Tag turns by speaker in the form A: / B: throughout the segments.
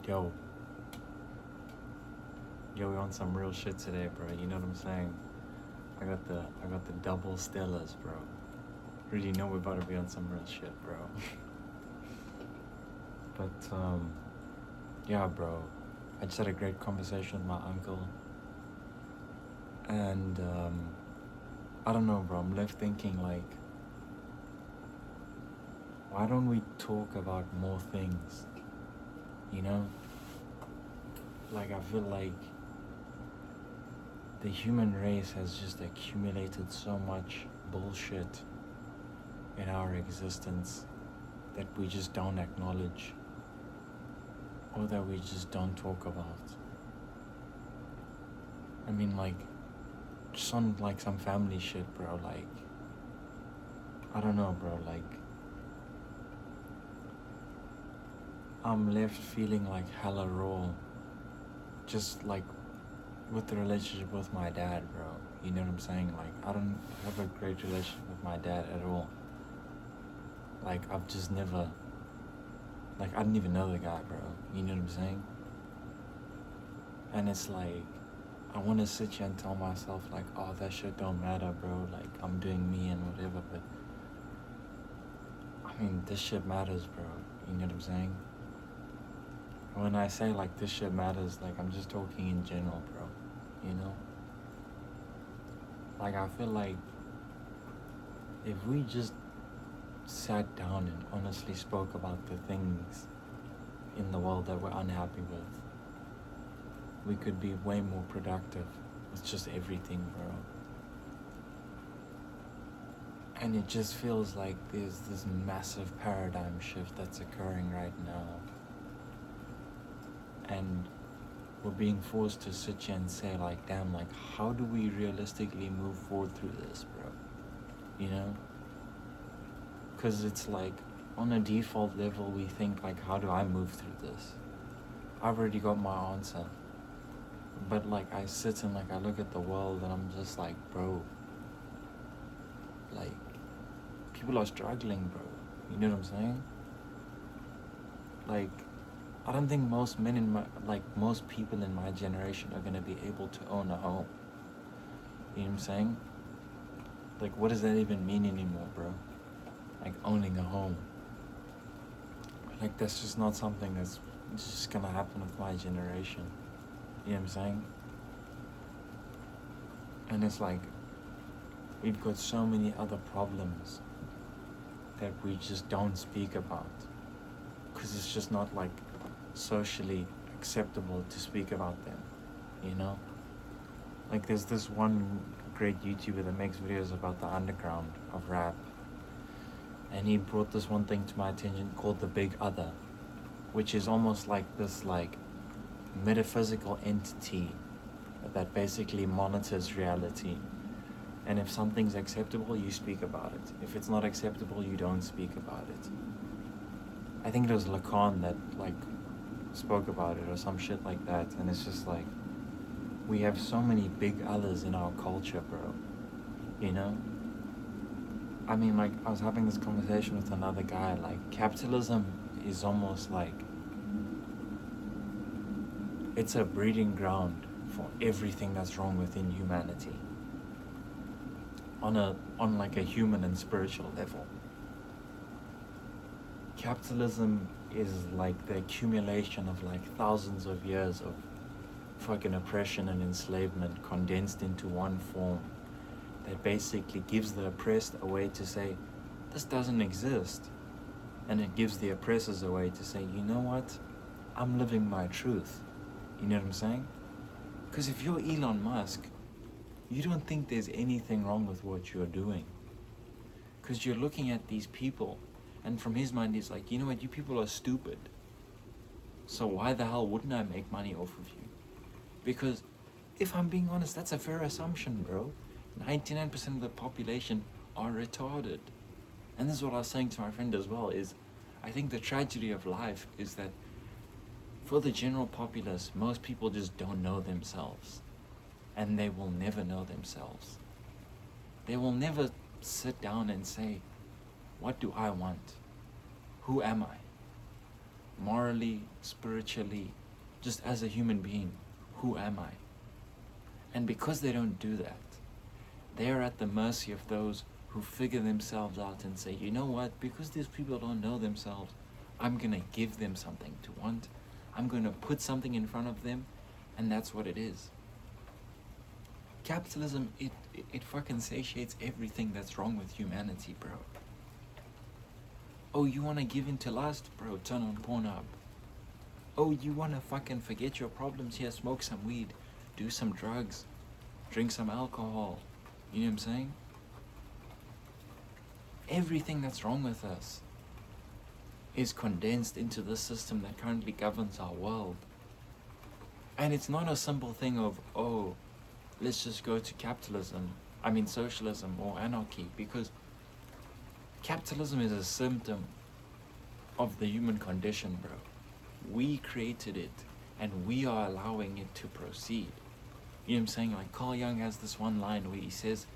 A: Yo, we on some real shit today, bro. You know what I'm saying? I got the double Stellas, bro. Really know we're about to be on some real shit, bro. But yeah, bro. I just had a great conversation with my uncle, and I don't know, bro. I'm left thinking like, why don't we talk about more things? You know? Like I feel like the human race has just accumulated so much bullshit in our existence that we just don't acknowledge or that we just don't talk about. I mean, like, just on like some family shit, bro. Like, I don't know, bro. Like, I'm left feeling like hella raw, just like with the relationship with my dad, bro. You know what I'm saying? Like, I don't have a great relationship with my dad at all. Like, I've just never, like, I didn't even know the guy, bro. You know what I'm saying? And it's like, I want to sit here and tell myself, like, oh, that shit don't matter, bro. Like, I'm doing me and whatever, but, I mean, this shit matters, bro. You know what I'm saying? When I say, like, this shit matters, like, I'm just talking in general, bro. You know? Like, I feel like if we just sat down and honestly spoke about the things in the world that we're unhappy with, we could be way more productive with just everything, bro. And it just feels like there's this massive paradigm shift that's occurring right now. And we're being forced to sit here and say, like, damn, like, how do we realistically move forward through this, bro? You know? Because it's like, on a default level, we think, like, how do I move through this? I've already got my answer. But, like, I sit and, like, I look at the world and I'm just like, bro, like, people are struggling, bro. You know what I'm saying? Like, I don't think most men in my, like, most people in my generation are gonna be able to own a home. You know what I'm saying? Like, what does that even mean anymore, bro? Like, owning a home. Like, that's just not something that's just gonna happen with my generation. You know what I'm saying? And it's like, we've got so many other problems that we just don't speak about. Because it's just not, like, socially acceptable to speak about them, you know? Like, there's this one great YouTuber that makes videos about the underground of rap, and he brought this one thing to my attention called the Big Other, which is almost like this, like, metaphysical entity that basically monitors reality. And if something's acceptable, you speak about it. If it's not acceptable, you don't speak about it. I think it was Lacan that, like, spoke about it or some shit like that. And it's just like, we have so many big others in our culture, bro. You know? I mean, like, I was having this conversation with another guy, like, capitalism is almost like, it's a breeding ground for everything that's wrong within humanity. On like a human and spiritual level. Capitalism is like the accumulation of like thousands of years of fucking oppression and enslavement condensed into one form that basically gives the oppressed a way to say, this doesn't exist. And it gives the oppressors a way to say, you know what? I'm living my truth. You know what I'm saying? Because if you're Elon Musk, you don't think there's anything wrong with what you're doing. Because you're looking at these people, and from his mind, he's like, you know what, you people are stupid. So why the hell wouldn't I make money off of you? Because, if I'm being honest, that's a fair assumption, bro. 99% of the population are retarded. And this is what I was saying to my friend as well, is I think the tragedy of life is that for the general populace, most people just don't know themselves. And they will never know themselves. They will never sit down and say, what do I want? Who am I? morally, spiritually, just as a human being, who am I? And because they don't do that, they are at the mercy of those who figure themselves out and say, you know what, because these people don't know themselves, I'm going to give them something to want. I'm going to put something in front of them, and that's what it is. Capitalism, it fucking satiates everything that's wrong with humanity, bro. Oh, you want to give in to lust? Bro, turn on Pornhub. Oh, you want to fucking forget your problems? Here, smoke some weed, do some drugs, drink some alcohol. You know what I'm saying? Everything that's wrong with us is condensed into this system that currently governs our world. And it's not a simple thing of, oh, let's just go to socialism or anarchy, because capitalism is a symptom of the human condition, bro. We created it, and we are allowing it to proceed. You know what I'm saying? Like Carl Jung has this one line where he says,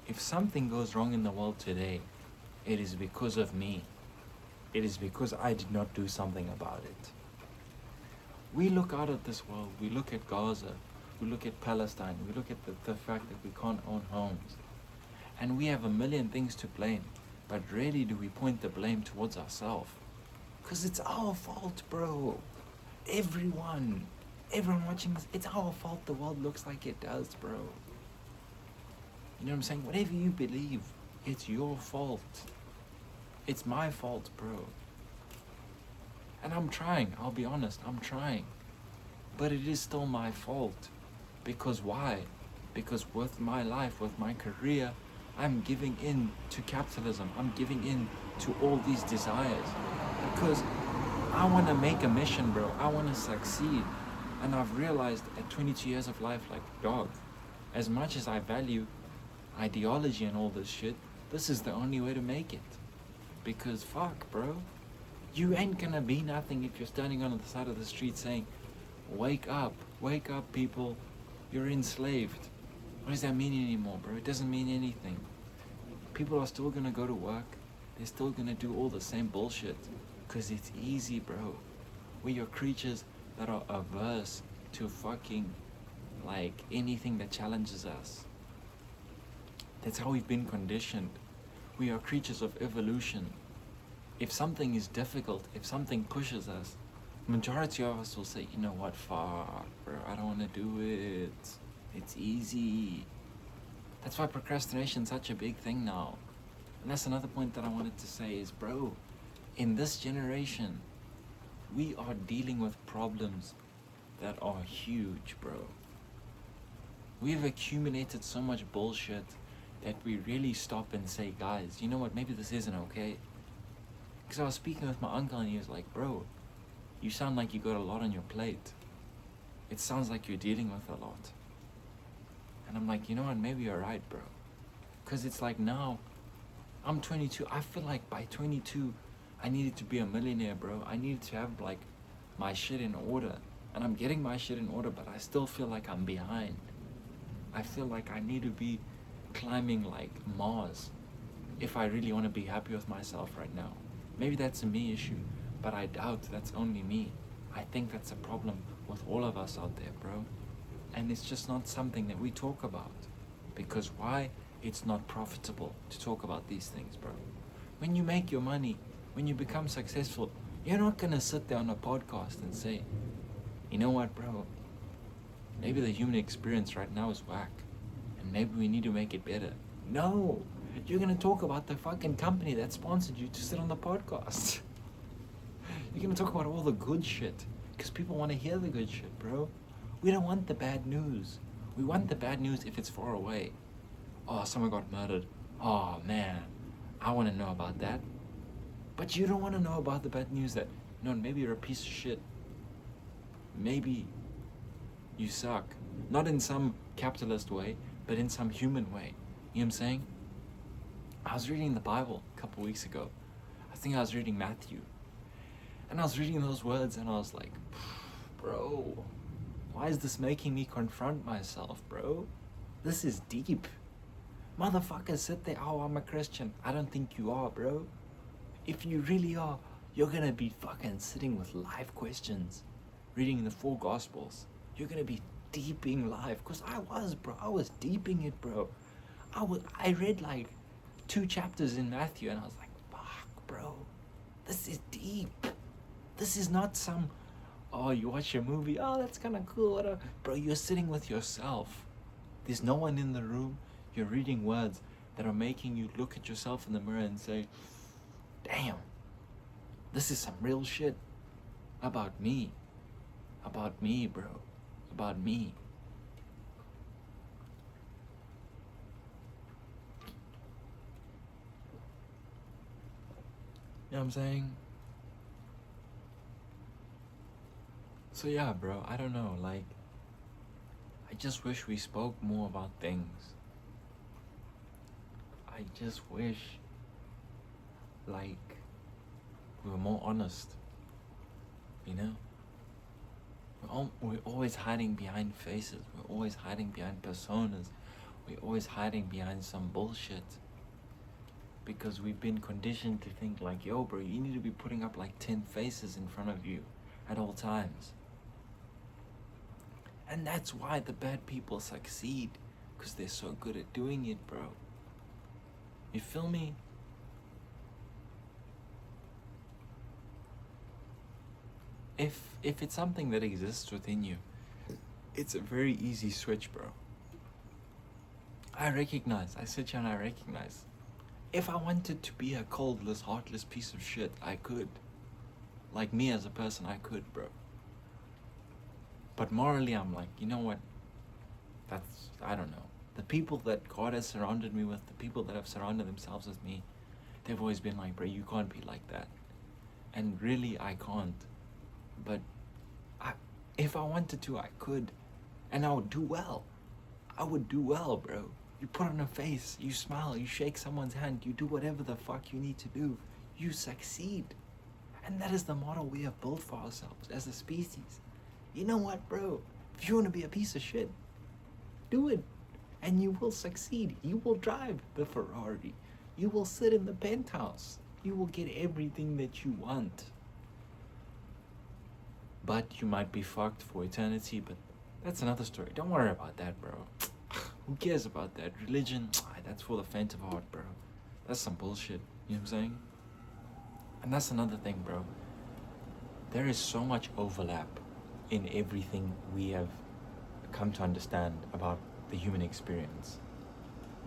A: if something goes wrong in the world today, it is because of me. It is because I did not do something about it. We look out at this world, we look at Gaza, we look at Palestine, we look at the fact that we can't own homes, and we have a million things to blame, but rarely do we point the blame towards ourselves. Because it's our fault, bro. Everyone watching this, it's our fault the world looks like it does, bro. You know what I'm saying? Whatever you believe, it's your fault. It's my fault, bro. And I'm trying, I'll be honest, I'm trying. But it is still my fault. Because why? Because with my life, with my career, I'm giving in to capitalism. I'm giving in to all these desires. Because I want to make a mission, bro. I want to succeed. And I've realized at 22 years of life, like, dog, as much as I value ideology and all this shit, this is the only way to make it. Because fuck, bro. You ain't gonna be nothing if you're standing on the side of the street saying, wake up, people, you're enslaved. What does that mean anymore, bro? It doesn't mean anything. People are still gonna go to work. They're still gonna do all the same bullshit. Because it's easy, bro. We are creatures that are averse to fucking, like, anything that challenges us. That's how we've been conditioned. We are creatures of evolution. If something is difficult, if something pushes us, majority of us will say, you know what, fuck, bro, I don't want to do it. It's easy. That's why procrastination is such a big thing now. And that's another point that I wanted to say is, bro, in this generation, we are dealing with problems that are huge, bro. We've accumulated so much bullshit that we really stop and say, guys, you know what, maybe this isn't okay. Because I was speaking with my uncle and he was like, bro, you sound like you got a lot on your plate. It sounds like you're dealing with a lot. And I'm like, you know what, maybe you're right, bro. Because it's like now, I'm 22. I feel like by 22, I needed to be a millionaire, bro. I needed to have like my shit in order. And I'm getting my shit in order, but I still feel like I'm behind. I feel like I need to be climbing like Mars if I really want to be happy with myself right now. Maybe that's a me issue, but I doubt that's only me. I think that's a problem with all of us out there, bro. And it's just not something that we talk about. Because why? It's not profitable to talk about these things, bro. When you make your money, when you become successful, you're not gonna sit there on a podcast and say, you know what, bro, maybe the human experience right now is whack, and maybe we need to make it better. No, you're gonna talk about the fucking company that sponsored you to sit on the podcast. You're gonna talk about all the good shit, because people want to hear the good shit, bro. We don't want the bad news. We want the bad news if it's far away. Oh, someone got murdered. Oh, man, I want to know about that. But you don't want to know about the bad news that, no, maybe you're a piece of shit. Maybe you suck. Not in some capitalist way, but in some human way. You know what I'm saying? I was reading the Bible a couple weeks ago. I think I was reading Matthew. And I was reading those words and I was like, bro, why is this making me confront myself, bro? This is deep. Motherfuckers sit there, oh, I'm a Christian. I don't think you are, bro. If you really are, You're gonna be fucking sitting with life questions, reading the 4 Gospels. You're gonna be deeping life, cause I was, bro. I was deeping it, bro. I read like 2 chapters in Matthew, and I was like, fuck, bro, this is deep. This is not some, oh, you watch a movie, oh, that's kind of cool, whatever. Bro, you're sitting with yourself. There's no one in the room. You're reading words that are making you look at yourself in the mirror and say, damn, this is some real shit about me. About me, bro. About me. You know what I'm saying? So yeah, bro, I don't know, like, I just wish we spoke more about things. I just wish, like, we were more honest, you know? We're always hiding behind faces. We're always hiding behind personas. We're always hiding behind some bullshit. Because we've been conditioned to think like, yo, bro, you need to be putting up like 10 faces in front of you at all times. And that's why the bad people succeed, because they're so good at doing it, bro. You feel me? If it's something that exists within you, it's a very easy switch, bro. I sit here and I recognize. If I wanted to be a coldless, heartless piece of shit, I could. Like me as a person, I could, bro. But morally, I'm like, you know what? I don't know. The people that God has surrounded me with, the people that have surrounded themselves with me, they've always been like, bro, you can't be like that. And really, I can't. But if I wanted to, I could. And I would do well. I would do well, bro. You put on a face, you smile, you shake someone's hand, you do whatever the fuck you need to do. You succeed. And that is the model we have built for ourselves as a species. You know what, bro? If you want to be a piece of shit, do it. And you will succeed. You will drive the Ferrari. You will sit in the penthouse. You will get everything that you want. But you might be fucked for eternity, but that's another story. Don't worry about that, bro. Who cares about that? Religion, that's for the faint of heart, bro. That's some bullshit. You know what I'm saying? And that's another thing, bro. There is so much overlap in everything we have come to understand about the human experience.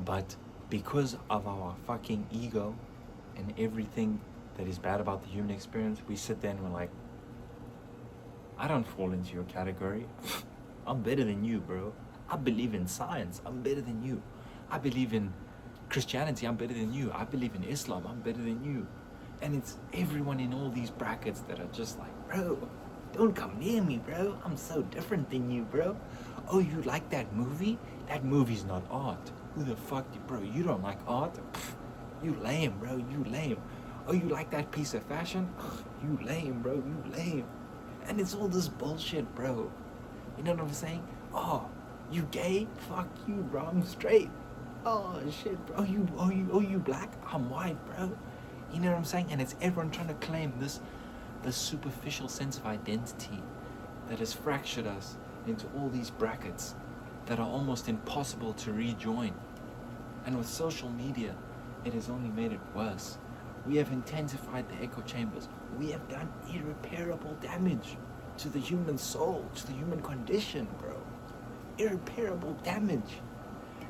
A: But because of our fucking ego and everything that is bad about the human experience, we sit there and we're like, I don't fall into your category. I'm better than you, bro. I believe in science. I'm better than you. I believe in Christianity. I'm better than you. I believe in Islam. I'm better than you. And it's everyone in all these brackets that are just like, bro, don't come near me, bro. I'm so different than you, bro. Oh, you like that movie? That movie's not art. Who the fuck, bro? You don't like art? Pfft, you lame, bro. You lame. Oh, you like that piece of fashion? Ugh, you lame, bro. You lame. And it's all this bullshit, bro. You know what I'm saying? Oh, you gay? Fuck you, bro. I'm straight. Oh shit, bro. You black? I'm white, bro. You know what I'm saying? And it's everyone trying to claim this superficial sense of identity that has fractured us into all these brackets that are almost impossible to rejoin. And with social media, it has only made it worse. We have intensified the echo chambers. We have done irreparable damage to the human soul, to the human condition, bro. Irreparable damage.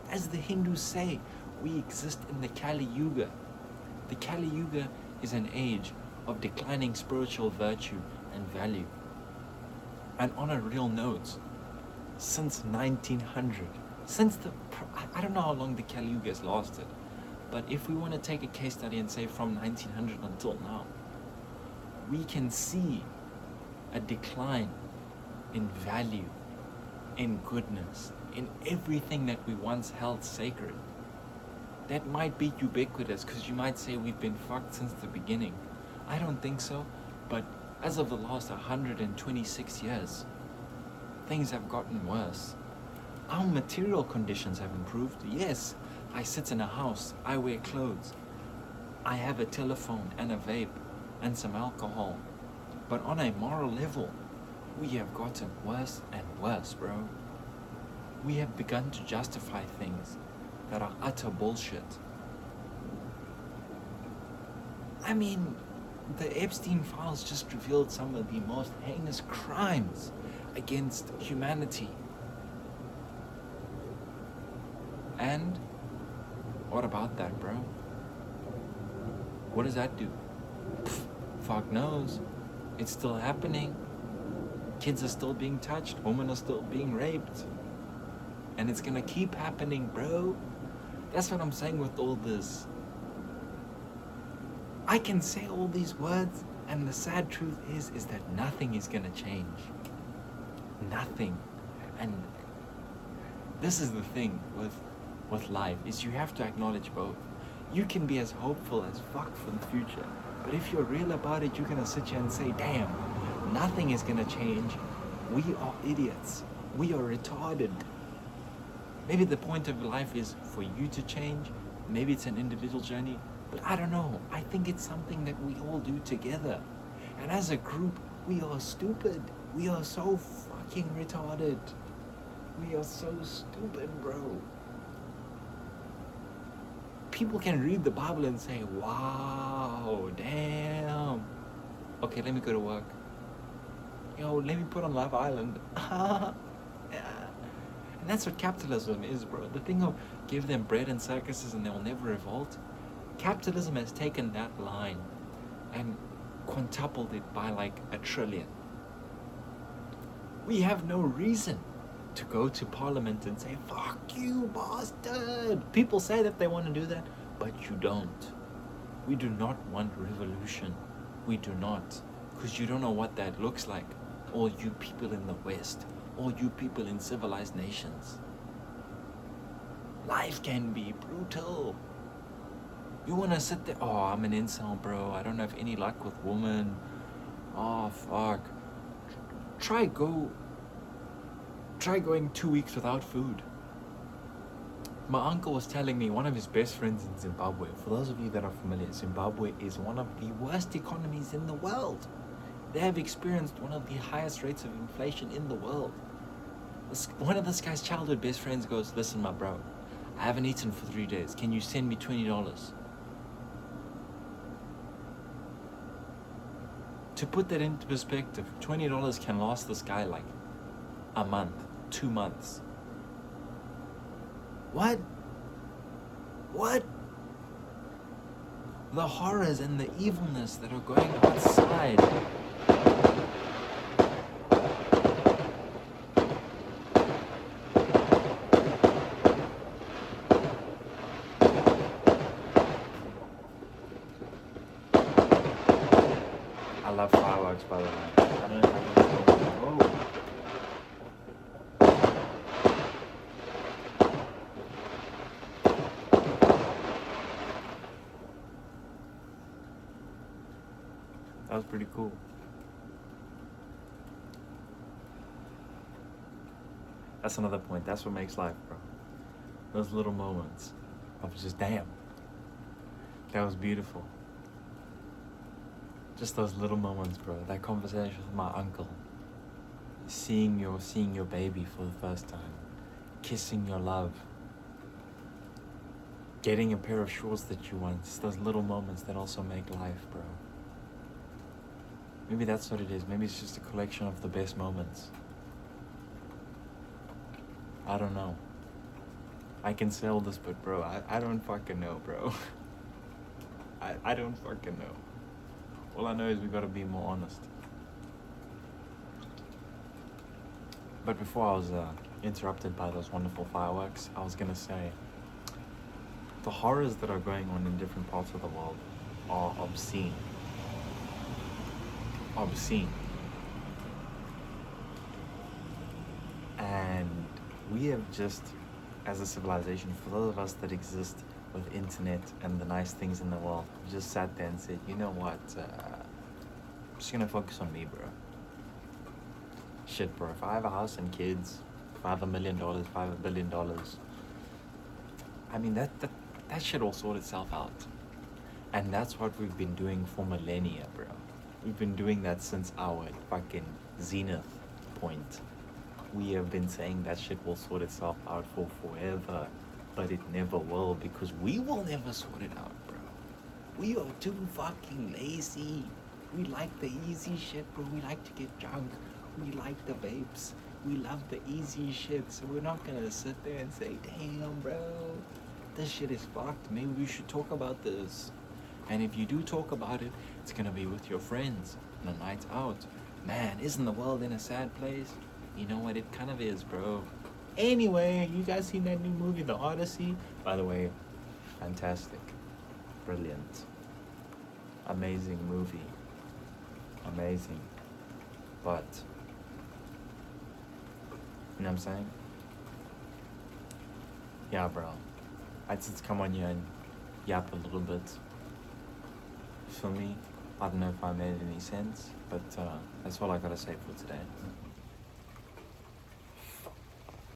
A: As the Hindus say, we exist in the Kali Yuga. The Kali Yuga is an age of declining spiritual virtue and value. And on a real note, since 1900, I don't know how long the Kali Yuga has lasted, but if we want to take a case study and say from 1900 until now, we can see a decline in value, in goodness, in everything that we once held sacred. That might be ubiquitous, because you might say we've been fucked since the beginning. I don't think so, but as of the last 126 years, things have gotten worse. Our material conditions have improved. Yes, I sit in a house, I wear clothes, I have a telephone and a vape, and some alcohol. But on a moral level, we have gotten worse and worse, bro. We have begun to justify things that are utter bullshit. I mean, the Epstein files just revealed some of the most heinous crimes against humanity. And what about that, bro? What does that do? Pfft, fuck knows. It's still happening. Kids are still being touched. Women are still being raped. And it's gonna keep happening, bro. That's what I'm saying with all this. I can say all these words, and the sad truth is that nothing is gonna change. Nothing. And this is the thing with life, is you have to acknowledge both. You can be as hopeful as fuck for the future, but if you're real about it, you're gonna sit here and say, damn, nothing is gonna change. We are idiots. We are retarded. Maybe the point of life is for you to change. Maybe it's an individual journey, but I don't know. I think it's something that we all do together. And as a group, we are stupid. We are so fucking retarded. We are so stupid, bro. People can read the Bible and say, wow, damn. Okay, let me go to work. Yo, let me put on Love Island. Yeah. And that's what capitalism is, bro. The thing of give them bread and circuses and they'll never revolt. Capitalism has taken that line and quintupled it by like 1 trillion. We have no reason to go to parliament and say, fuck you, bastard. People say that they want to do that, but you don't. We do not want revolution. We do not. Because you don't know what that looks like. All you people in the West, all you people in civilized nations. Life can be brutal. You want to sit there, oh, I'm an incel, bro. I don't have any luck with women. Oh, fuck. Try going 2 weeks without food. My uncle was telling me one of his best friends in Zimbabwe. For those of you that are familiar, Zimbabwe is one of the worst economies in the world. They have experienced one of the highest rates of inflation in the world. One of this guy's childhood best friends goes, listen, my bro, I haven't eaten for 3 days. Can you send me $20? To put that into perspective, $20 can last this guy like a month, 2 months. What? The horrors and the evilness that are going outside. I love fireworks, by the way. I don't know if I can tell you. Oh. That was pretty cool. That's another point. That's what makes life, bro. Those little moments of just, damn, that was beautiful. Just those little moments, bro. That conversation with my uncle. Seeing your baby for the first time. Kissing your love. Getting a pair of shorts that you want. It's those little moments that also make life, bro. Maybe that's what it is. Maybe it's just a collection of the best moments. I don't know. I can say all this, but bro, I don't fucking know, bro. I don't fucking know. All I know is we gotta be more honest. But before I was interrupted by those wonderful fireworks, I was gonna say, the horrors that are going on in different parts of the world are obscene. Obscene. And we have just, as a civilization, for those of us that exist with internet and the nice things in the world, just sat there and said, you know what, I'm just gonna focus on me, bro. Shit, bro, if I have a house and kids, if I have $1 million, if I have $1 billion, I mean, that shit will sort itself out. And that's what we've been doing for millennia, bro. We've been doing that since our fucking zenith point. We have been saying that shit will sort itself out for forever, but it never will, because we will never sort it out, bro. We are too fucking lazy. We like the easy shit, bro. We like to get drunk. We like the vapes. We love the easy shit. So we're not gonna sit there and say, damn, bro, this shit is fucked. Maybe we should talk about this. And if you do talk about it, it's gonna be with your friends on a night out. Man, isn't the world in a sad place? You know what? It kind of is, bro. Anyway, you guys seen that new movie, The Odyssey? By the way, fantastic. Brilliant. Amazing movie. Amazing. But, you know what I'm saying? Yeah, bro. I just come on here and yap a little bit. For me, I don't know if I made any sense, but that's all I gotta say for today.